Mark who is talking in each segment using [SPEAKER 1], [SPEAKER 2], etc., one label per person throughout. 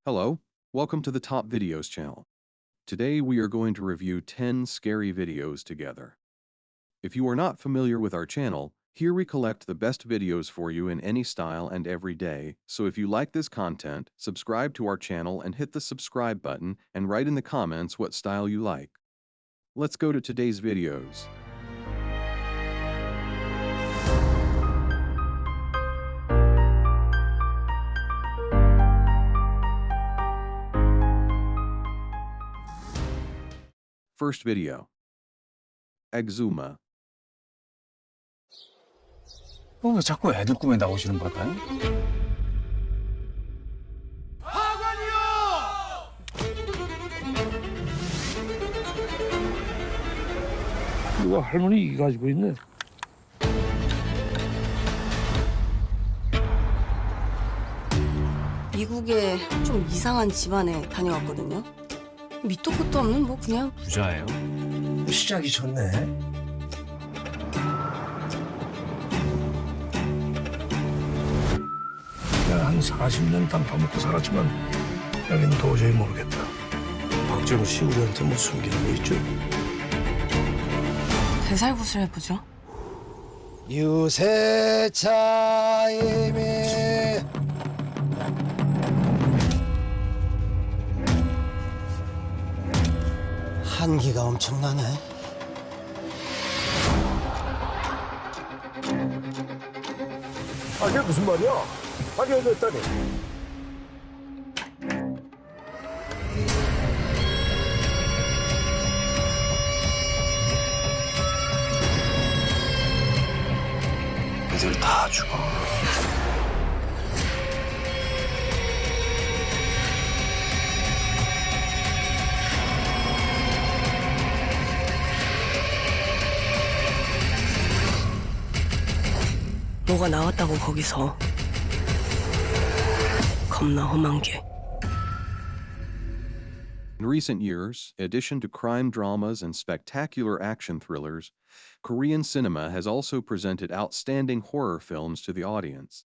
[SPEAKER 1] Hello, welcome to the Top Videos channel. Today we are going to review 10 scary videos together. If you are not familiar with our channel, here we collect the best videos for you in any style and every day, so if you like this content, subscribe to our channel and hit the subscribe button and write in the comments what style you like. Let's go to today's videos. First video. Exuma.
[SPEAKER 2] 왜 자꾸 애들 꿈에 나오시는 걸까요?
[SPEAKER 3] 누가 할머니 이 가지고 있네.
[SPEAKER 4] 미국에 좀 이상한 집안에 다녀왔거든요. 밑도 끝도 없는 뭐 그냥
[SPEAKER 2] 부자예요?
[SPEAKER 3] 시작이 좋네. 내가 한 40년 단파 먹고 살았지만 여기는 도저히 모르겠다. 박정우 씨 우리한테 뭐 숨기는 거 있죠?
[SPEAKER 4] 대살구슬 해보죠.
[SPEAKER 3] 유세차임이 한기가 엄청나네. 아, 이게 무슨 말이야? 발견됐다니. 애들 다 죽어.
[SPEAKER 4] 뭐가 나왔다고 거기서. 겁나 험한 게.
[SPEAKER 1] In recent years, in addition to crime dramas and spectacular action thrillers, Korean cinema has also presented outstanding horror films to the audience.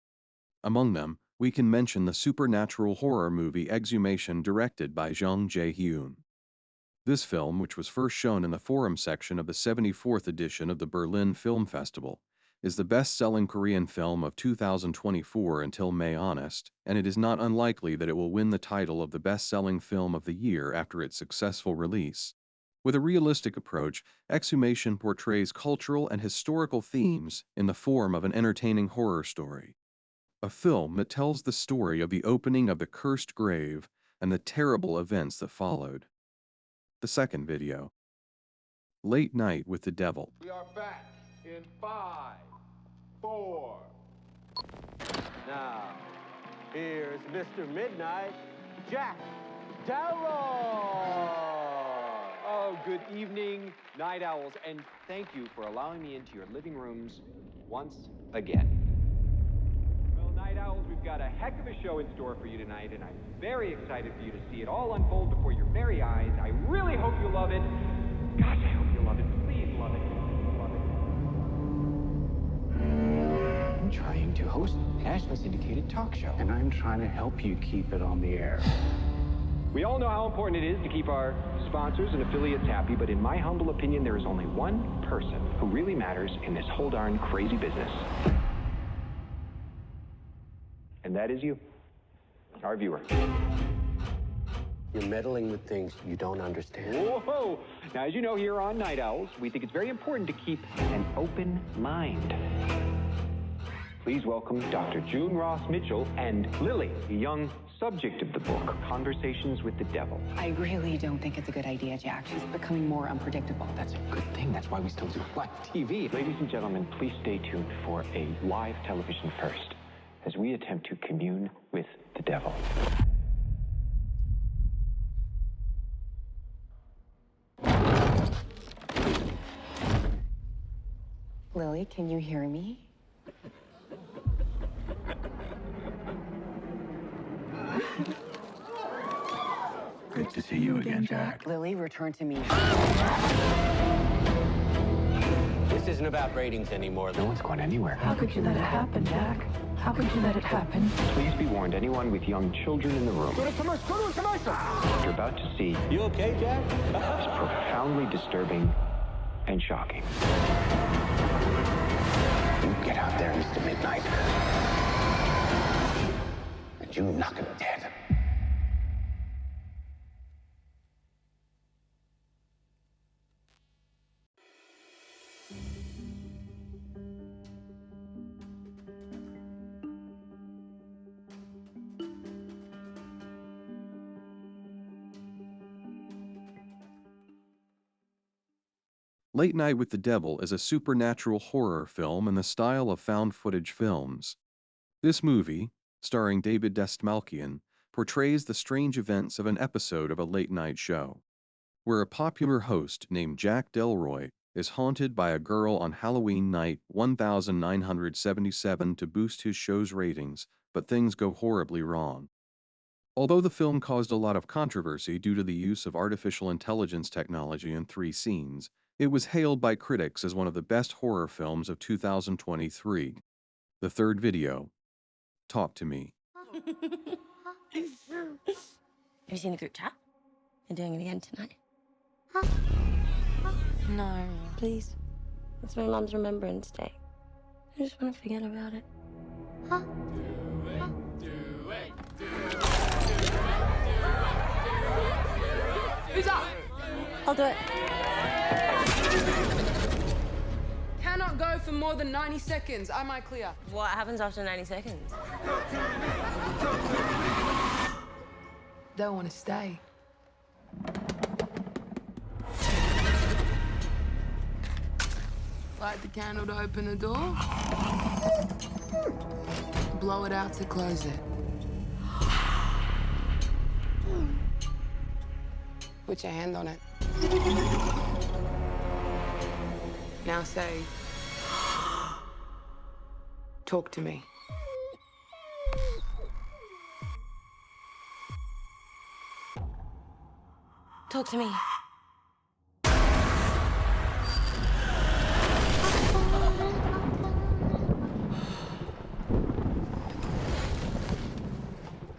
[SPEAKER 1] Among them, we can mention the supernatural horror movie Exhumation directed by Jung Jae-hyun. This film, which was first shown in the forum section of the 74th edition of the Berlin Film Festival, is the best-selling Korean film of 2024 until May Honest, and it is not unlikely that it will win the title of the best-selling film of the year after its successful release. With a realistic approach, Exhumation portrays cultural and historical themes in the form of an entertaining horror story. A film that tells the story of the opening of the cursed grave and the terrible events that followed. The second video. Late Night with the Devil.
[SPEAKER 5] We are back in 5, 4. Now, here's Mr. Midnight, Jack Darrow. Oh, good evening, Night Owls, and thank you for allowing me into your living rooms once again. Well, Night Owls, we've got a heck of a show in store for you tonight, and I'm very excited for you to see it all unfold before your very eyes. I really hope you love it. Gosh, I hope you love it. Please love it. Love it.
[SPEAKER 6] I'm trying to host a nationally syndicated talk show. And I'm trying to help you keep it on the air.
[SPEAKER 5] We all know how important it is to keep our sponsors and affiliates happy, but in my humble opinion, there is only one person who really matters in this whole darn crazy business. And that is you, our viewer.
[SPEAKER 6] You're meddling with things you don't understand.
[SPEAKER 5] Whoa! Now, as you know, here on Night Owls, we think it's very important to keep an open mind. Please welcome Dr. June Ross Mitchell and Lily, the young subject of the book, Conversations with the Devil.
[SPEAKER 7] I really don't think it's a good idea, Jack. She's becoming more unpredictable.
[SPEAKER 6] That's a good thing. That's why we still do live TV.
[SPEAKER 5] Ladies and gentlemen, please stay tuned for a live television first as we attempt to commune with the devil.
[SPEAKER 7] Lily, can you hear me?
[SPEAKER 2] Good to see you again, Jack.
[SPEAKER 7] Lily, return to me.
[SPEAKER 6] This isn't about ratings anymore.
[SPEAKER 5] No one's going anywhere.
[SPEAKER 7] How could you let it happen, Jack? How could you let it happen?
[SPEAKER 5] Please be warned, anyone with young children in the room. What you're about to see
[SPEAKER 3] You okay, Jack?
[SPEAKER 5] is profoundly disturbing and shocking.
[SPEAKER 6] You get out there, Mr. Midnight. And you knock him dead.
[SPEAKER 1] Late Night with the Devil is a supernatural horror film in the style of found footage films. This movie, starring David Dastmalchian, portrays the strange events of an episode of a late night show, where a popular host named Jack Delroy is haunted by a girl on Halloween night 1977 to boost his show's ratings, but things go horribly wrong. Although the film caused a lot of controversy due to the use of artificial intelligence technology in 3 scenes, it was hailed by critics as one of the best horror films of 2023. The third video, Talk to Me.
[SPEAKER 8] Have you seen the group chat? You're doing it again tonight? No. Please. It's my mom's Remembrance Day. I just want to forget about it.
[SPEAKER 9] Who's up?
[SPEAKER 8] I'll do it.
[SPEAKER 9] Cannot go for more than 90 seconds. Am I clear?
[SPEAKER 8] What happens after 90 seconds?
[SPEAKER 9] They'll want to stay. Light the candle to open the door. Blow it out to close it. Put your hand on it. Now say, talk to me.
[SPEAKER 8] Talk to me.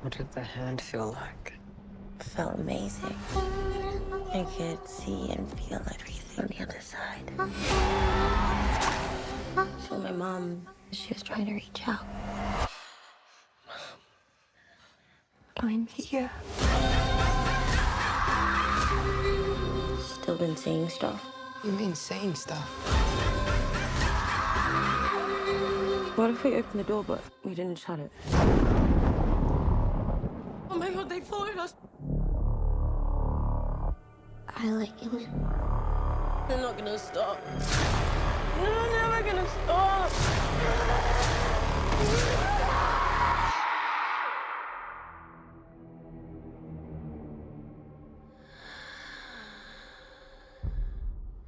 [SPEAKER 10] What did the hand feel like?
[SPEAKER 8] Felt amazing. I could see and feel everything on the other side. So my mom, she was trying to reach out. I'm here. Still been seeing stuff.
[SPEAKER 9] You mean saying stuff?
[SPEAKER 8] What if we opened the door but we didn't shut it? Oh my god, they followed us! I like it. They're not gonna stop. They're never gonna stop!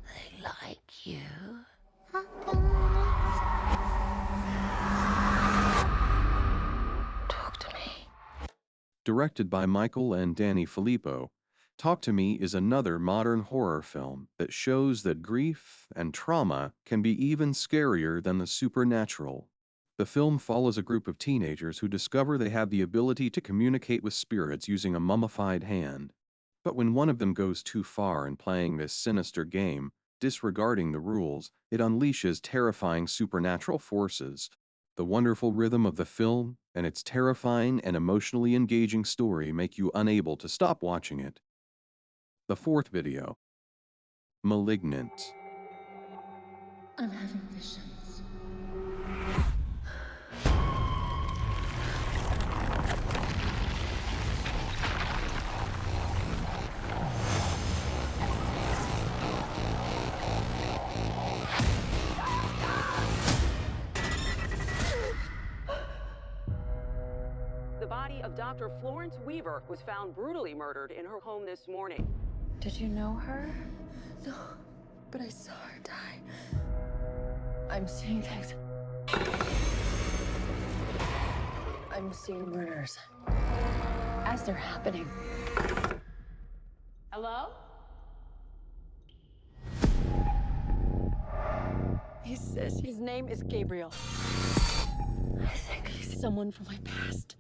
[SPEAKER 8] They like you. Talk to me.
[SPEAKER 1] Directed by Michael and Danny Filippo, Talk to Me is another modern horror film that shows that grief and trauma can be even scarier than the supernatural. The film follows a group of teenagers who discover they have the ability to communicate with spirits using a mummified hand. But when one of them goes too far in playing this sinister game, disregarding the rules, it unleashes terrifying supernatural forces. The wonderful rhythm of the film and its terrifying and emotionally engaging story make you unable to stop watching it. The fourth video, Malignant.
[SPEAKER 8] I'm having visions.
[SPEAKER 11] The body of Dr. Florence Weaver was found brutally murdered in her home this morning.
[SPEAKER 7] Did you know her?
[SPEAKER 8] No, but I saw her die.
[SPEAKER 7] I'm seeing things. I'm seeing murders as they're happening.
[SPEAKER 11] Hello?
[SPEAKER 8] He says his name is Gabriel. I think he's someone from my past.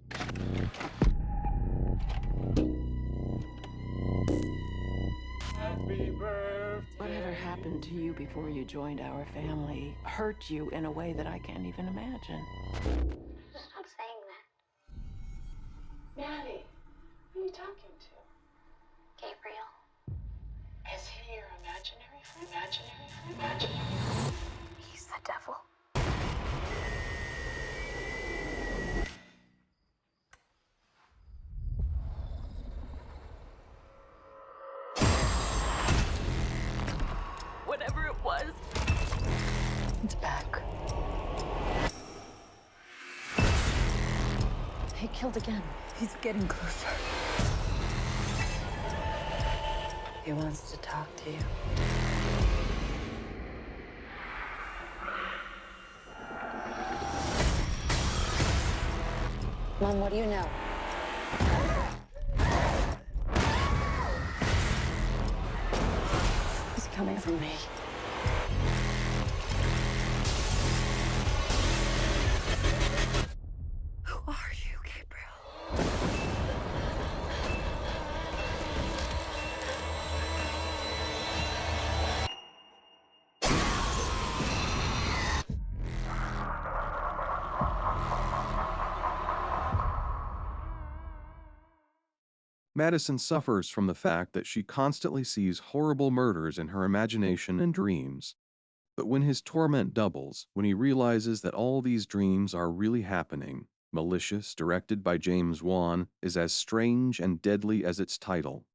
[SPEAKER 10] Whatever happened to you before you joined our family hurt you in a way that I can't even imagine.
[SPEAKER 8] Stop saying that. Maddie, who are you talking to? Gabriel. Is he your imaginary friend? Imaginary? He's the devil.
[SPEAKER 11] Whatever it was,
[SPEAKER 10] It's back. He killed again. He's getting closer. He wants to talk to you. Mom, what do you know? He's coming for me.
[SPEAKER 8] Who are you, Gabriel?
[SPEAKER 1] Madison suffers from the fact that she constantly sees horrible murders in her imagination and dreams. But when his torment doubles, when he realizes that all these dreams are really happening, Malicious, directed by James Wan, is as strange and deadly as its title.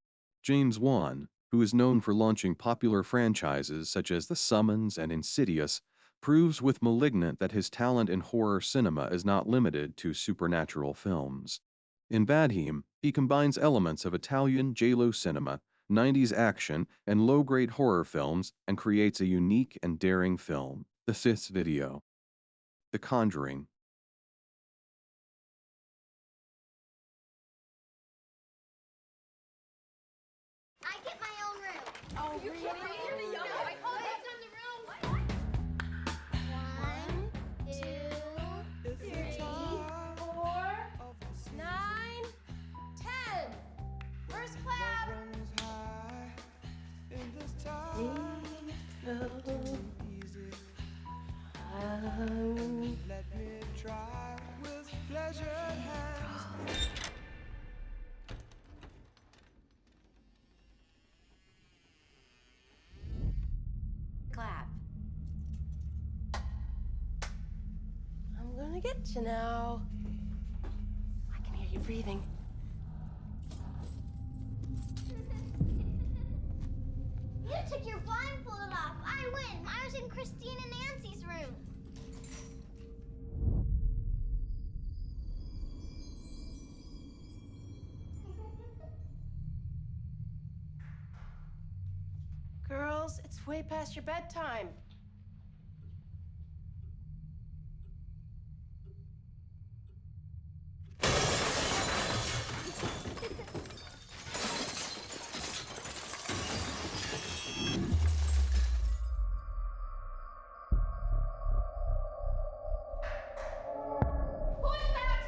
[SPEAKER 1] James Wan, who is known for launching popular franchises such as The Summons and Insidious, proves with Malignant that his talent in horror cinema is not limited to supernatural films. In Badheem, he combines elements of Italian giallo cinema, 90s action, and low-grade horror films and creates a unique and daring film, The Fifth Video. The Conjuring.
[SPEAKER 8] I get my own room. Oh, you really? I called it on the room. 1, 2, 3, 4, 9, 10. First clap.
[SPEAKER 3] Let me try with pleasure hands.
[SPEAKER 8] Clap. I'm gonna get you now. I can hear you breathing. You took your blindfold off. I win. I was in Christine and Nancy's room. Girls, it's way past your bedtime. Who's that?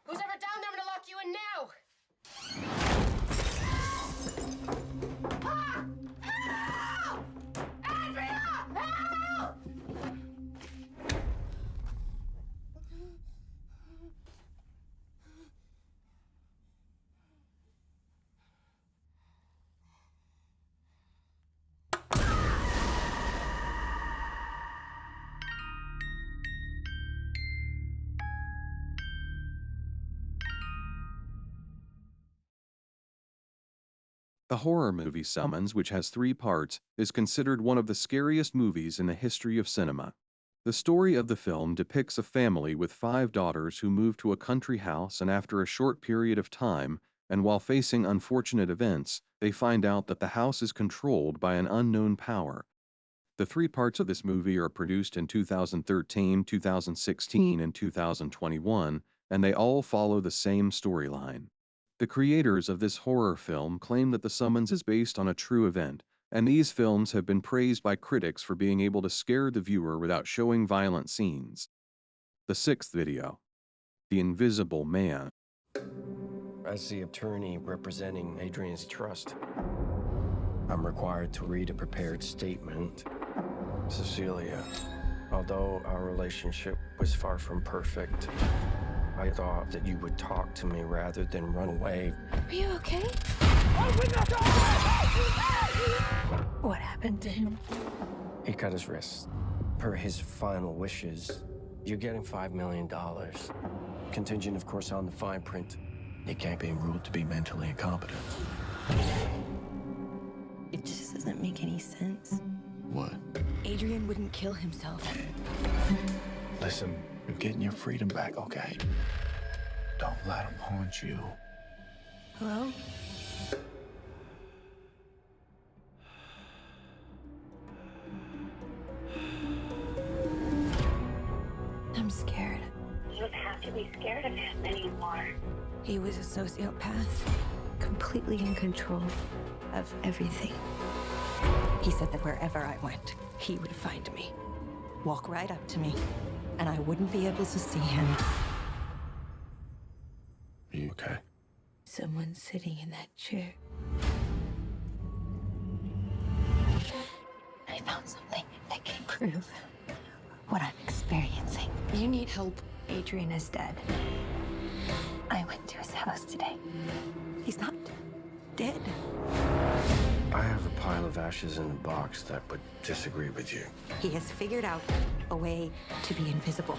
[SPEAKER 8] Who's ever down there? I'm gonna lock you in now. Ah! Help! Andrea! Help!
[SPEAKER 1] The horror movie Summons, which has 3 parts, is considered one of the scariest movies in the history of cinema. The story of the film depicts a family with 5 daughters who move to a country house, and after a short period of time, and while facing unfortunate events, they find out that the house is controlled by an unknown power. The 3 parts of this movie are produced in 2013, 2016, and 2021, and they all follow the same storyline. The creators of this horror film claim that The Summons is based on a true event, and these films have been praised by critics for being able to scare the viewer without showing violent scenes. The 6th video. The Invisible Man.
[SPEAKER 12] As the attorney representing Adrian's trust, I'm required to read a prepared statement. Cecilia, although our relationship was far from perfect, I thought that you would talk to me rather than run away.
[SPEAKER 8] Are you okay? What happened to him?
[SPEAKER 12] He cut his wrist. Per his final wishes, you're getting $5 million. Contingent, of course, on the fine print.
[SPEAKER 3] He can't be ruled to be mentally incompetent.
[SPEAKER 8] It just doesn't make any sense.
[SPEAKER 3] What?
[SPEAKER 8] Adrian wouldn't kill himself.
[SPEAKER 3] Listen, you're getting your freedom back, okay? Don't let him haunt you.
[SPEAKER 8] Hello? I'm scared.
[SPEAKER 13] You don't have to be scared of him anymore.
[SPEAKER 8] He was a sociopath, completely in control of everything. He said that wherever I went, he would find me, walk right up to me, and I wouldn't be able to see him.
[SPEAKER 3] Are you okay?
[SPEAKER 8] Someone's sitting in that chair. I found something that can prove what I'm experiencing. You need help. Adrian is dead. I went to his house today. He's not dead.
[SPEAKER 12] I have a pile of ashes in the box that would disagree with you.
[SPEAKER 8] He has figured out a way to be invisible.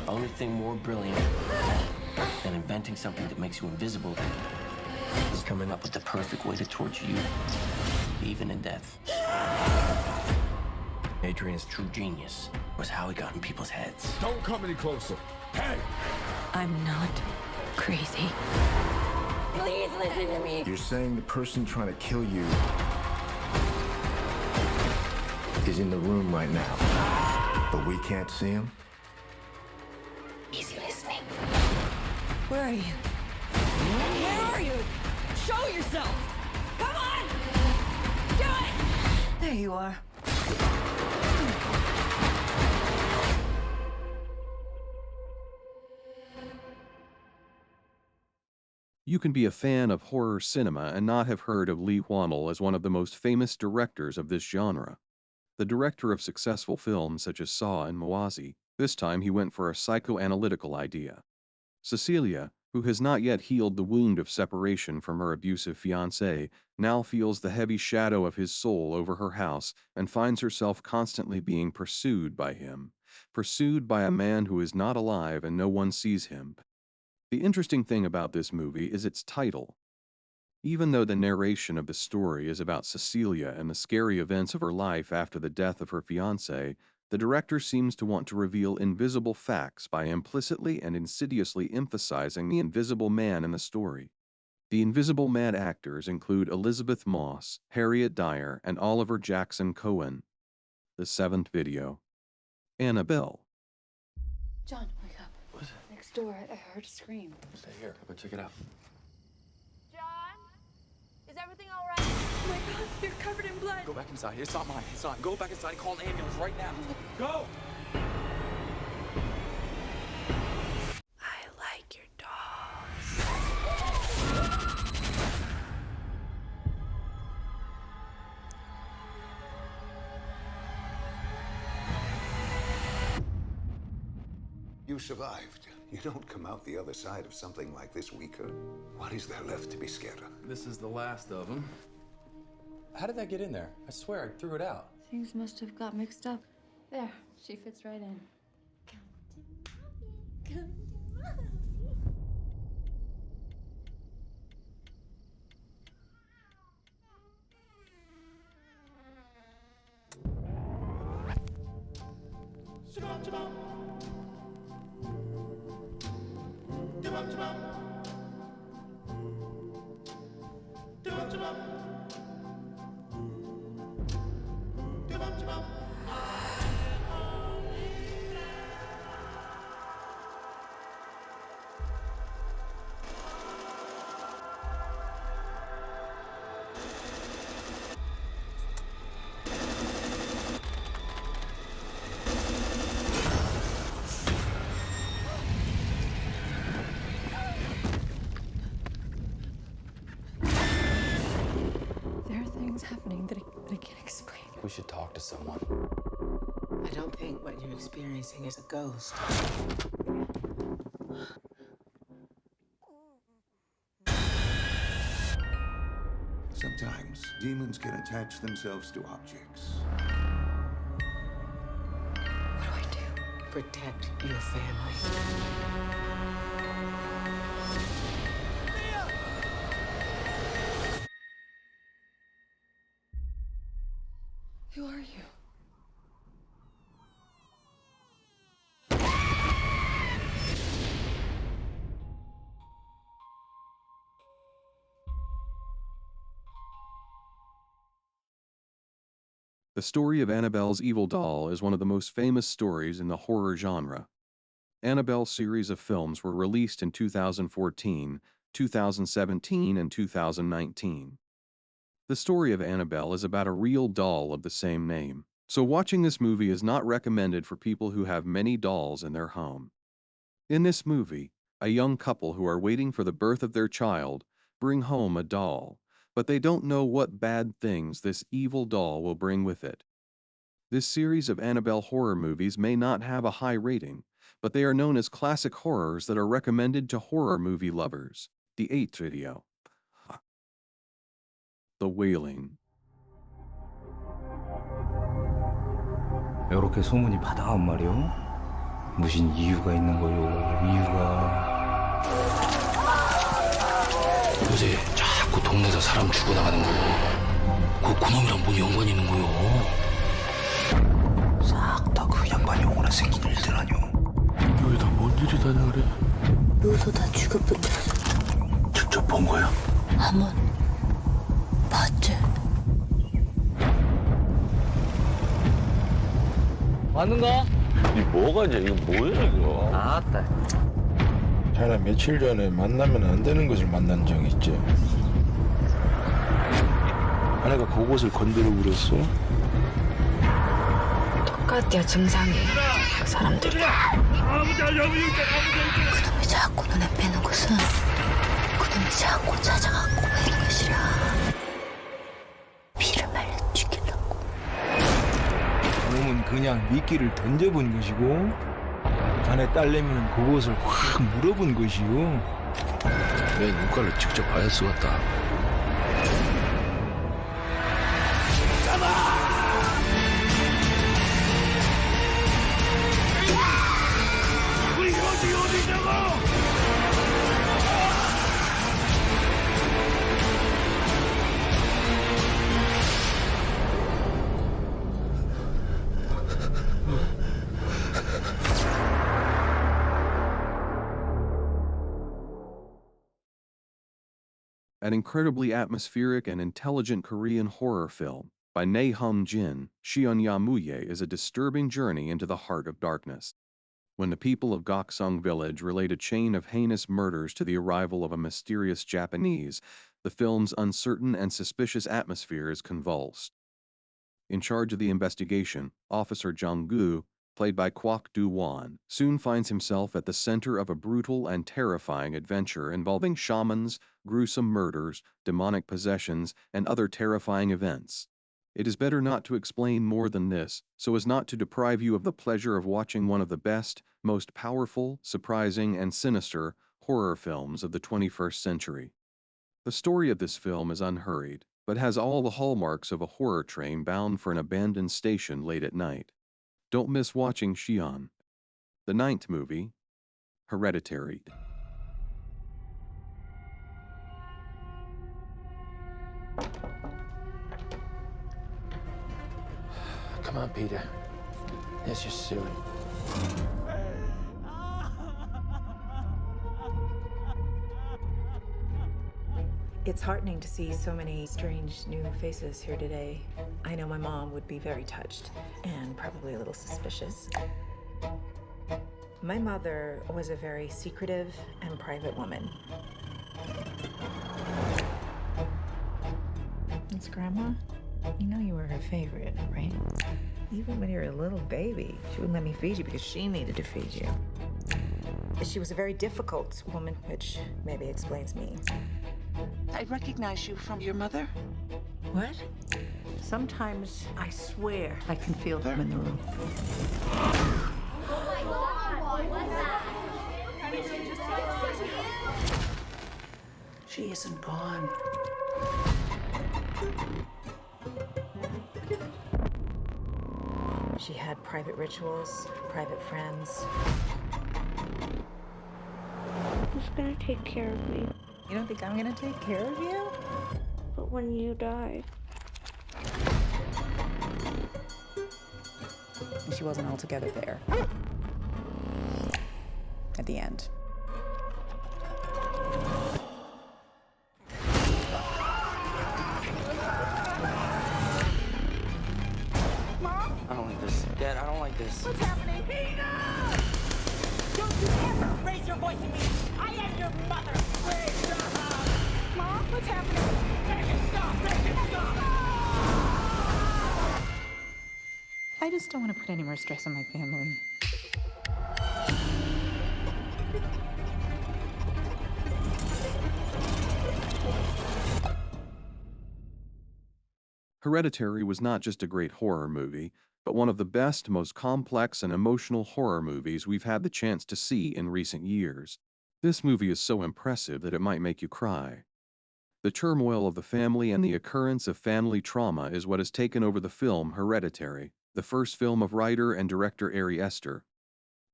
[SPEAKER 12] Only thing more brilliant than inventing something that makes you invisible is coming up with the perfect way to torture you, even in death. Adrian's true genius was how he got in people's heads.
[SPEAKER 3] Don't come any closer. Hey!
[SPEAKER 8] I'm not crazy. Please listen to me.
[SPEAKER 3] You're saying the person trying to kill you is in the room right now, but we can't see him?
[SPEAKER 8] He's listening. Where are you? Where are you? Show yourself! Come on! Do it! There you are.
[SPEAKER 1] You can be a fan of horror cinema and not have heard of Lee Whannell as one of the most famous directors of this genre. The director of successful films such as Saw and Mowasi, this time he went for a psychoanalytical idea. Cecilia, who has not yet healed the wound of separation from her abusive fiancé, now feels the heavy shadow of his soul over her house and finds herself constantly being pursued by him, pursued by a man who is not alive and no one sees him. The interesting thing about this movie is its title. Even though the narration of the story is about Cecilia and the scary events of her life after the death of her fiancé, the director seems to want to reveal invisible facts by implicitly and insidiously emphasizing the invisible man in the story. The Invisible Man actors include Elizabeth Moss, Harriet Dyer, and Oliver Jackson Cohen. The 7th video. Annabelle.
[SPEAKER 14] John, wake up. What's it? Next door, I heard a scream.
[SPEAKER 12] Stay here. Come and check it out.
[SPEAKER 14] John? Is everything all right? Oh my God, you're covered in blood.
[SPEAKER 15] Go back inside. It's not mine. It's not. Go back inside and call an ambulance right now. Go!
[SPEAKER 8] I like your dolls.
[SPEAKER 16] You survived. You don't come out the other side of something like this weaker. What is there left to be scared of?
[SPEAKER 15] This is the last of them. How did that get in there? I swear I threw it out.
[SPEAKER 14] Things must have got mixed up. There, she fits right in.
[SPEAKER 8] There are things happening that I can't explain.
[SPEAKER 15] We should talk to someone.
[SPEAKER 10] I don't think what you're experiencing is a ghost.
[SPEAKER 16] Sometimes demons can attach themselves to objects.
[SPEAKER 10] What do I do? Protect your family.
[SPEAKER 8] Who are you?
[SPEAKER 1] The story of Annabelle's Evil Doll is one of the most famous stories in the horror genre. Annabelle series of films were released in 2014, 2017, and 2019. The story of Annabelle is about a real doll of the same name, so watching this movie is not recommended for people who have many dolls in their home. In this movie, a young couple who are waiting for the birth of their child bring home a doll, but they don't know what bad things this evil doll will bring with it. This series of Annabelle horror movies may not have a high rating, but they are known as classic horrors that are recommended to horror movie lovers. The 8th video. The Wailing.
[SPEAKER 2] 이렇게 소문이 바다한 말이요. 무슨 이유가 있는 거요? 이유가.
[SPEAKER 3] 요새 자꾸 동네에서 사람 죽어나가는 거. 그놈이랑 뭔 연관이 있는 거요?
[SPEAKER 2] 싹 다 그 양반이 오거나 생긴 일들 아니오.
[SPEAKER 3] 여기 다 뭔 일이다냐 그래?
[SPEAKER 4] 요소 다 죽어버렸어.
[SPEAKER 3] 직접 본 거야?
[SPEAKER 4] 한번 봤지?
[SPEAKER 3] 맞는가? 이 뭐가 이제 이거 뭐야 이거?
[SPEAKER 2] 아따.
[SPEAKER 3] 자네 며칠 전에 만나면 안 되는 것을 만난 적 있지? 아내가 그곳을 건드리고 그랬어?
[SPEAKER 8] 똑같아 증상이. 사람들이.
[SPEAKER 4] 그놈이 자꾸 눈에 뵈는 것은 그놈이 자꾸 찾아갖고 있는 것이라. 피를 말려 죽이려고.
[SPEAKER 3] 그놈은 그냥 미끼를 던져본 것이고 자네 딸내미는 그곳을 확 물어본 것이요. 내 눈깔을 직접 봐야 쓰겠다.
[SPEAKER 1] An incredibly atmospheric and intelligent Korean horror film by Nae Hum Jin, Shion-ya Muye is a disturbing journey into the heart of darkness. When the people of Gokseong Village relate a chain of heinous murders to the arrival of a mysterious Japanese, the film's uncertain and suspicious atmosphere is convulsed. In charge of the investigation, Officer Jung-gu, played by Kwak Do-won, soon finds himself at the center of a brutal and terrifying adventure involving shamans, gruesome murders, demonic possessions, and other terrifying events. It is better not to explain more than this, so as not to deprive you of the pleasure of watching one of the best, most powerful, surprising, and sinister horror films of the 21st century. The story of this film is unhurried, but has all the hallmarks of a horror train bound for an abandoned station late at night. Don't miss watching Shion. The 9th movie, Hereditary.
[SPEAKER 15] Come on, Peter. Let's just do it.
[SPEAKER 17] It's heartening to see so many strange new faces here today. I know my mom would be very touched and probably a little suspicious. My mother was a very secretive and private woman. It's Grandma. You know you were her favorite, right? Even when you were a little baby, she wouldn't let me feed you because she needed to feed you. She was a very difficult woman, which maybe explains me.
[SPEAKER 18] I recognize you from your mother.
[SPEAKER 17] What?
[SPEAKER 18] Sometimes I swear I can feel them in the room. She isn't gone.
[SPEAKER 17] She had private rituals, private friends.
[SPEAKER 13] Who's gonna take care of me?
[SPEAKER 17] You don't think I'm gonna take care of you?
[SPEAKER 13] But when you die.
[SPEAKER 17] She wasn't altogether there. At the end.
[SPEAKER 15] I don't like this. Dad, I don't like this.
[SPEAKER 18] What's happening? Enough! Don't you ever raise your voice at me! I am your mother! Please stop! Mom, what's happening? Make it stop! Make it stop!
[SPEAKER 17] I just don't want to put any more stress on my family.
[SPEAKER 1] Hereditary was not just a great horror movie, but one of the best, most complex and emotional horror movies we've had the chance to see in recent years. This movie is so impressive that it might make you cry. The turmoil of the family and the occurrence of family trauma is what has taken over the film Hereditary, the first film of writer and director Ari Aster.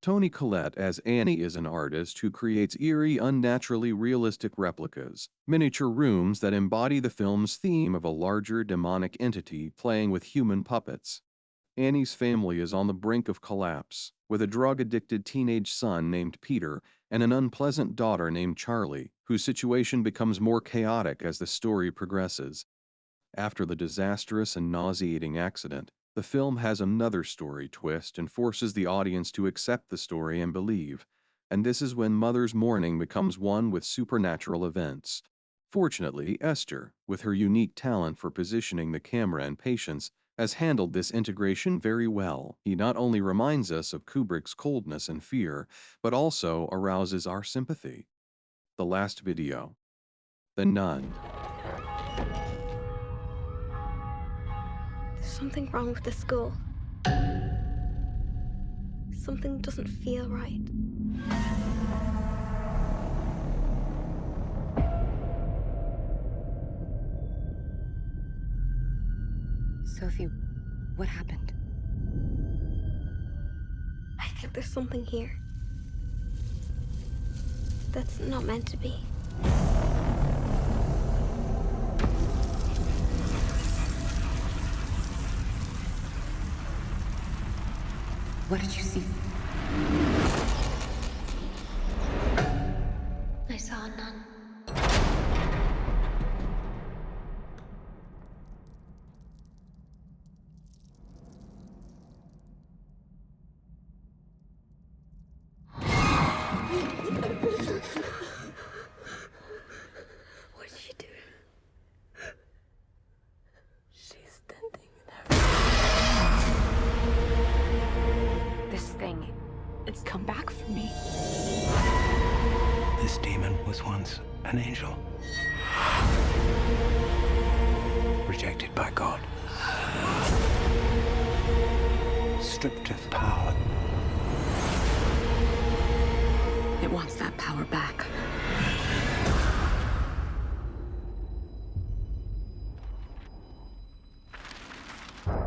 [SPEAKER 1] Toni Collette as Annie is an artist who creates eerie, unnaturally realistic replicas, miniature rooms that embody the film's theme of a larger demonic entity playing with human puppets. Annie's family is on the brink of collapse, with a drug-addicted teenage son named Peter and an unpleasant daughter named Charlie, whose situation becomes more chaotic as the story progresses. After the disastrous and nauseating accident, the film has another story twist and forces the audience to accept the story and believe, and this is when Mother's mourning becomes one with supernatural events. Fortunately, Esther, with her unique talent for positioning the camera and patience, has handled this integration very well. He not only reminds us of Kubrick's coldness and fear, but also arouses our sympathy. The last video. The Nun.
[SPEAKER 13] There's something wrong with the school. Something doesn't feel right.
[SPEAKER 8] Sophie, what happened?
[SPEAKER 13] I think there's something here that's not meant to be.
[SPEAKER 8] What did you see?
[SPEAKER 13] I saw a nun. What's she doing? She's standing there. This thing, it's come back for me.
[SPEAKER 2] This demon was once an angel. Rejected by God. Stripped of power.
[SPEAKER 8] It wants that power back.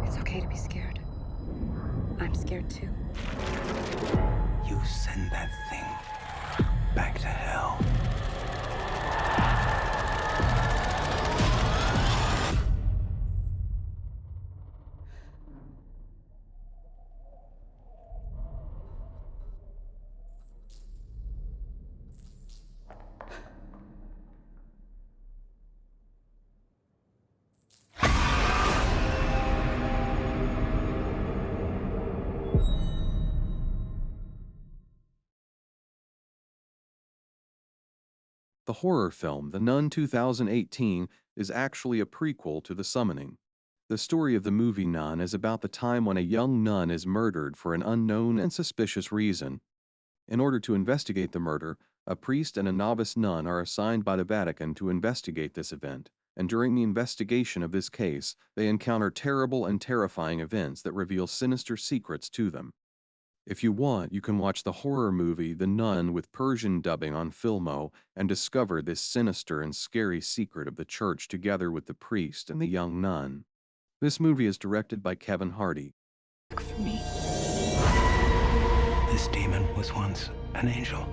[SPEAKER 8] It's okay to be scared. I'm scared too.
[SPEAKER 2] You send that thing back to hell.
[SPEAKER 1] The horror film, The Nun 2018, is actually a prequel to The Summoning. The story of the movie Nun is about the time when a young nun is murdered for an unknown and suspicious reason. In order to investigate the murder, a priest and a novice nun are assigned by the Vatican to investigate this event, and during the investigation of this case, they encounter terrible and terrifying events that reveal sinister secrets to them. If you want, you can watch the horror movie The Nun with Persian dubbing on Filmo and discover this sinister and scary secret of the church together with the priest and the young nun. This movie is directed by Kevin Hardy.
[SPEAKER 2] This demon was once an angel.